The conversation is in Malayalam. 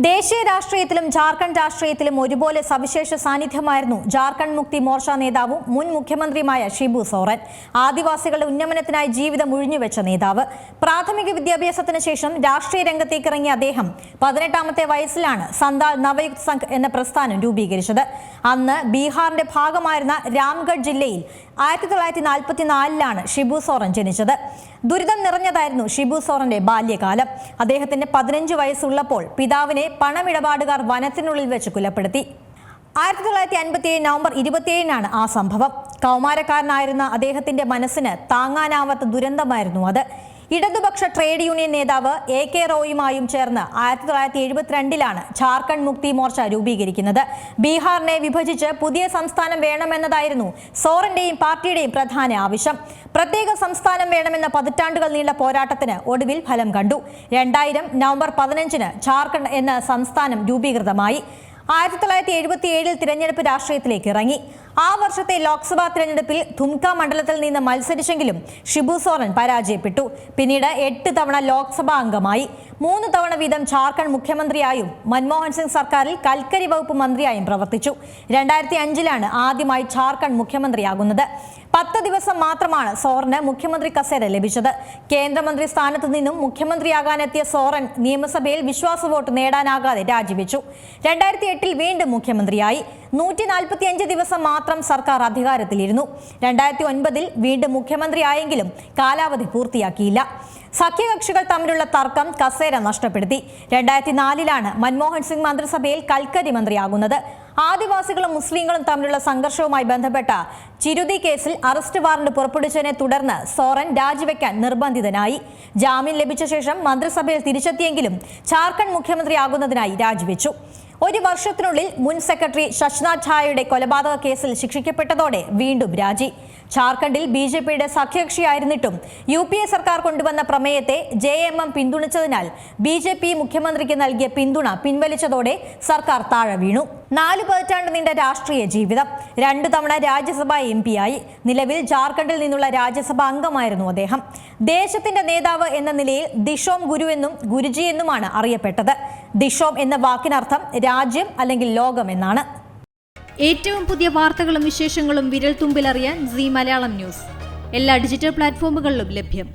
ദേശീയ രാഷ്ട്രീയത്തിലും ജാർഖണ്ഡ് രാഷ്ട്രീയത്തിലും ഒരുപോലെ സവിശേഷ സാന്നിധ്യമായിരുന്നു ജാർഖണ്ഡ് മുക്തി മോർച്ച നേതാവും മുൻ മുഖ്യമന്ത്രിയുമായ ഷിബു സോറൻ. ആദിവാസികളുടെ ഉന്നമനത്തിനായി ജീവിതം ഉഴിഞ്ഞുവെച്ച നേതാവ്. പ്രാഥമിക വിദ്യാഭ്യാസത്തിന് ശേഷം രാഷ്ട്രീയ രംഗത്തേക്ക് ഇറങ്ങിയ അദ്ദേഹം 18ാമത്തെ വയസ്സിലാണ് സന്താൽ നവയുഗ് സംഘ് എന്ന പ്രസ്ഥാനം രൂപീകരിച്ചത്. അന്ന് ബീഹാറിന്റെ ഭാഗമായിരുന്ന രാംഗഡ് ജില്ലയിൽ 1944ലാണ് ഷിബു സോറൻ ജനിച്ചത്. ദുരിതം നിറഞ്ഞതായിരുന്നു ഷിബു സോറന്റെ ബാല്യകാലം. അദ്ദേഹത്തിന് 15 വയസ്സുള്ളപ്പോൾ പിതാവിനെ പണമിടപാടുകാർ വനത്തിനുള്ളിൽ വെച്ച് കൊലപ്പെടുത്തി. 1957 നവംബർ 27-നാണ് ആ സംഭവം. കൗമാരക്കാരനായിരുന്ന അദ്ദേഹത്തിന്റെ മനസ്സിന് താങ്ങാനാവാത്ത ദുരന്തമായിരുന്നു അത്. ഇടതുപക്ഷ ട്രേഡ് യൂണിയൻ നേതാവ് AK റോയുമായും ചേർന്ന് 1972-ലാണ് ജാർഖണ്ഡ് മുക്തി മോർച്ച രൂപീകരിക്കുന്നത്. ബീഹാറിനെ വിഭജിച്ച് പുതിയ സംസ്ഥാനം വേണമെന്നതായിരുന്നു സോറന്റെയും പാർട്ടിയുടെയും പ്രധാന ആവശ്യം. പ്രത്യേക സംസ്ഥാനം വേണമെന്ന പതിറ്റാണ്ടുകൾ നീണ്ട പോരാട്ടത്തിന് ഒടുവിൽ ഫലം കണ്ടു. 2000 നവംബർ 15-ന് ജാർഖണ്ഡ് എന്ന സംസ്ഥാനം രൂപീകൃതമായി. 1977-ൽ തിരഞ്ഞെടുപ്പ് രാഷ്ട്രീയത്തിലേക്ക് ഇറങ്ങി. ആ വർഷത്തെ ലോക്സഭാ തിരഞ്ഞെടുപ്പിൽ ധുംക മണ്ഡലത്തിൽ നിന്ന് മത്സരിച്ചെങ്കിലും ഷിബു സോറൻ പരാജയപ്പെട്ടു. പിന്നീട് 8 തവണ ലോക്സഭാ അംഗമായി. 3 തവണ വീതം ജാർഖണ്ഡ് മുഖ്യമന്ത്രിയായും മൻമോഹൻ സിംഗ് സർക്കാരിൽ കൽക്കരി വകുപ്പ് മന്ത്രിയായും പ്രവർത്തിച്ചു. 2005-ലാണ് ആദ്യമായി ജാർഖണ്ഡ് മുഖ്യമന്ത്രിയാകുന്നത്. 10 ദിവസം മാത്രമാണ് സോറന് മുഖ്യമന്ത്രി കസേര ലഭിച്ചത്. കേന്ദ്രമന്ത്രി സ്ഥാനത്ത് നിന്നും മുഖ്യമന്ത്രിയാകാനെത്തിയ സോറൻ നിയമസഭയിൽ വിശ്വാസ വോട്ട് നേടാനാകാതെ രാജിവെച്ചു. 2008-ൽ വീണ്ടും മുഖ്യമന്ത്രിയായി. 145 ദിവസം മാത്രം സർക്കാർ അധികാരത്തിലിരുന്നു. 2009-ൽ വീണ്ടും മുഖ്യമന്ത്രിയായെങ്കിലും കാലാവധി പൂർത്തിയാക്കിയില്ല. സഖ്യകക്ഷികൾ തമ്മിലുള്ള തർക്കം കസേര നഷ്ടപ്പെടുത്തി. 2004-ലാണ് മൻമോഹൻ സിംഗ് മന്ത്രിസഭയിൽ കൽക്കരി മന്ത്രിയാകുന്നത്. ആദിവാസികളും മുസ്ലിങ്ങളും തമ്മിലുള്ള സംഘർഷവുമായി ബന്ധപ്പെട്ട ചിരുതി കേസിൽ അറസ്റ്റ് വാറന്റ് പുറപ്പെടുവിച്ചതിനെ തുടർന്ന് സോറൻ രാജിവെക്കാൻ നിർബന്ധിതനായി. ജാമ്യം ലഭിച്ച ശേഷം മന്ത്രിസഭയിൽ തിരിച്ചെത്തിയെങ്കിലും ജാർഖണ്ഡ് മുഖ്യമന്ത്രിയാകുന്നതിനായി രാജിവെച്ചു. 1 വർഷത്തിനുള്ളിൽ മുൻ സെക്രട്ടറി ശശനാഥ് ഝായുടെ കൊലപാതക കേസിൽ ശിക്ഷിക്കപ്പെട്ടതോടെ വീണ്ടും രാജി. ജാർഖണ്ഡിൽ BJPയുടെ സഖ്യകക്ഷിയായിരുന്നിട്ടും UPA സർക്കാർ കൊണ്ടുവന്ന പ്രമേയത്തെ JMM പിന്തുണച്ചതിനാൽ BJP മുഖ്യമന്ത്രിക്ക് നൽകിയ പിന്തുണ പിൻവലിച്ചതോടെ സർക്കാർ താഴെ വീണു. 4 പതിറ്റാണ്ട് നീണ്ട രാഷ്ട്രീയ ജീവിതം. 2 തവണ രാജ്യസഭാ MP ആയി. നിലവിൽ ജാർഖണ്ഡിൽ നിന്നുള്ള രാജ്യസഭാ അംഗമായിരുന്നു അദ്ദേഹം. ദേശത്തിന്റെ നേതാവ് എന്ന നിലയിൽ ദിഷോം ഗുരു എന്നും ഗുരുജി എന്നുമാണ് അറിയപ്പെട്ടത്. ദിഷോം എന്ന വാക്കിനർത്ഥം രാജ്യം അല്ലെങ്കിൽ ലോകം എന്നാണ്. ഏറ്റവും പുതിയ വാർത്തകളും വിശേഷങ്ങളും വിരൽ തുമ്പിലറിയാൻ Zee മലയാളം ന്യൂസ് എല്ലാ ഡിജിറ്റൽ പ്ലാറ്റ്ഫോമുകളിലും ലഭ്യം.